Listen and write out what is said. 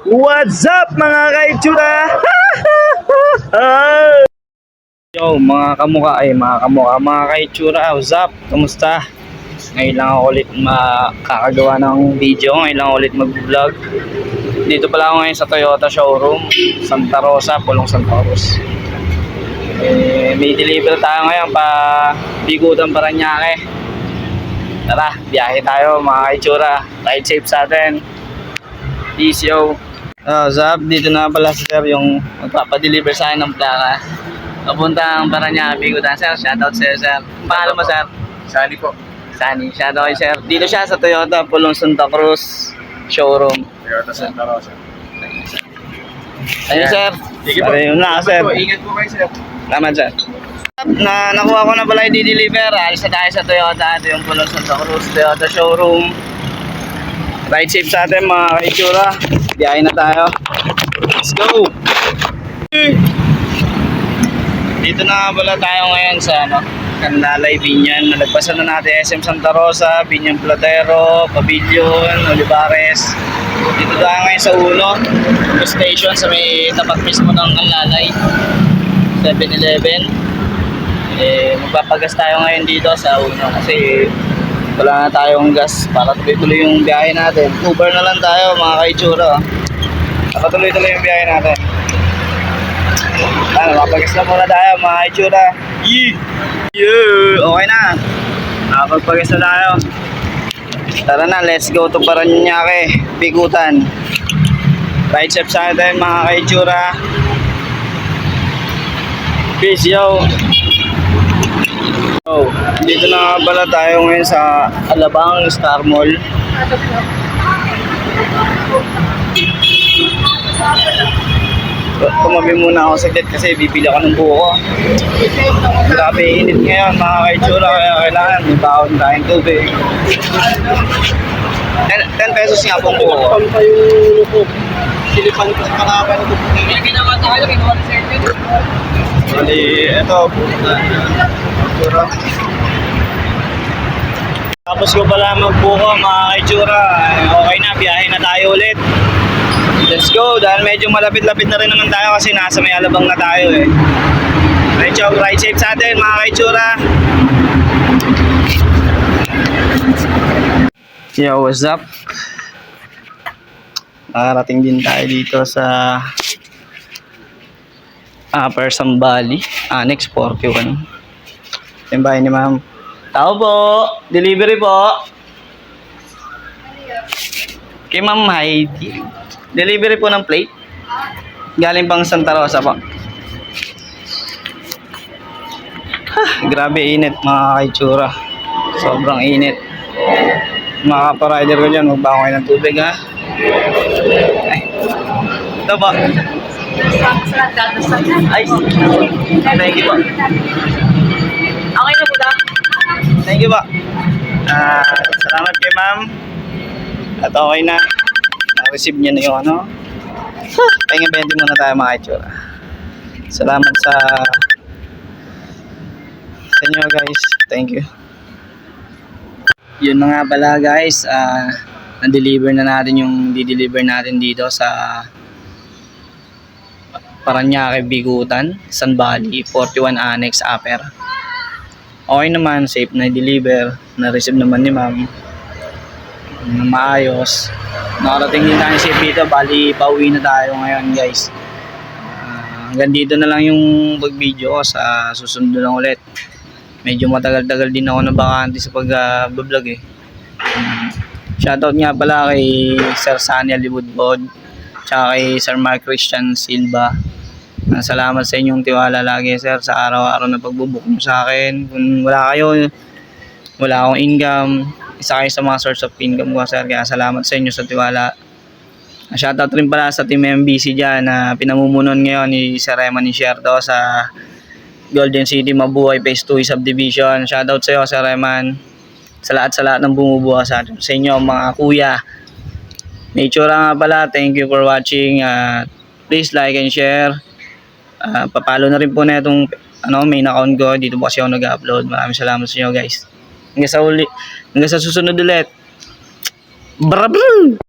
What's up mga kaitsura? Yo mga mga kaitsura, what's up? Kamusta? Ngayon lang ako ulit makakagawa ng video. Ngayon lang ulit mag-vlog. Dito pala ako ngayon sa Toyota showroom, Santa Rosa, Pulong Santa Cruz. May deliver tayo ngayon pa Bigutan, Paranaque. Tara, biyahe tayo mga kaitsura. Ride safe sa atin. Peace yo. Zap, dito na pala si sir yung magpapadeliver sa akin ng plaka. Papuntang Paranaque, Bigutan. Sir, shoutout sa'yo sir. Pangalan mo sir? Sani po. Sani, shoutout kay sir. Dito siya sa Toyota, Pulong Santa Cruz showroom. Toyota Santa Rosa. Ayun sir. Sige po. Ayun na sir. Ingat po kayo sir. Salamat sir. Nakuha ko na pala yung di-deliver. Alis na tayo sa Toyota. Ito yung Pulong Santa Cruz Toyota showroom. Ride safe sa atin mga kaitsura. Biyahe na tayo. Let's go! Dito na pala tayo ngayon sa Canlalay, Binyan. Nalagpasan na natin SM Santa Rosa, Binyan Platero, Pavilion, Olivares. Dito tayo ngayon sa Uno station sa may tapat mismo ng Canlalay, 7-Eleven. Magpapagas tayo ngayon dito sa Uno kasi wala na tayong gas para tuloy-tuloy yung biyahe natin. Uber na lang tayo mga kaitsura. Para tuloy-tuloy yung biyahe natin. Mapapagas na muna tayo mga kaitsura. Okay na. Nakapagpagas na tayo. Tara na, let's go to Paranaque, Bigutan. Ride safe sa atin mga kaitsura. Peace yo. Dito na pala tayo ngayon sa Alabang Star Mall. Tumabi muna ako saglit kasi bibili ako ng buko. Grabe init ngayon mga kaitsura, kaya kailangan may baon tayong tubig. 10 pesos nga pong buko. Silipan ko sa kalaban ito. May ginawa tayo, ginawa ni Sergio. Bali, ito. Tapos ko pala magbuko mga kaitsura. Okay na, biyahe na tayo ulit. Let's go, dahil medyo malapit-lapit na rin naman tayo kasi nasa may Alabang na tayo eh. Medyo ride safe sa atin mga kaitsura. Yo, what's up? Nakarating din tayo dito sa Upper Sambali, Annex 41. Yung bahay ni ma'am. Tao po, delivery po. Kay ma'am Heidi. Delivery po ng plate. Galing pang Santa Rosa po. Grabe init mga kaitsura. Sobrang init. Mga kaparider ko dyan, magbango kayo ng tubig ha. Ay. Ito po. Ay, thank you po. Okay na po da. Thank you po. Salamat kay ma'am. At okay na. Na-receive niya na yung pahinga 20 muna tayo mga kaitsura. Salamat sa inyo guys. Thank you. Yun na nga pala guys. Na-deliver na natin yung di-deliver natin dito sa Paranaque, Bigutan, San Bali, 41 Annex, Upper. Okay naman, safe na deliver. Na-receive naman ni ma'am. Maayos. Nakarating din tayo safe dito. Bali, pauwi na tayo ngayon guys. Hanggang dito na lang yung pag-video ko. Sa susunod lang ulit. Medyo matagal-tagal din ako na bakante sa pag-vlog eh. Shoutout nga pala kay Sir Sunny Alibudbod. Tsaka kay Sir Mark Christian Silva. Salamat sa inyong tiwala lagi sir sa araw-araw na pagbubuk nyo sa akin. Kung wala kayo, wala akong income, isa kayo sa mga source of income ko sir, kaya salamat sa inyo sa tiwala. Shoutout rin pala sa Team MBC dyan na pinamumunon ngayon ni Sir Eman Incierto sa Golden City Mabuhay Phase 2 Subdivision. Shoutout sa iyo Sir Eman, sa lahat ng bumubuo sa inyo mga kuya. Nature nga pala, thank you for watching. Please like and share. Papalo na rin po na itong main account ko. Dito po kasi ako nag-upload. Maraming salamat sa inyo guys. Hanggang sa susunod ulit. Brabrum!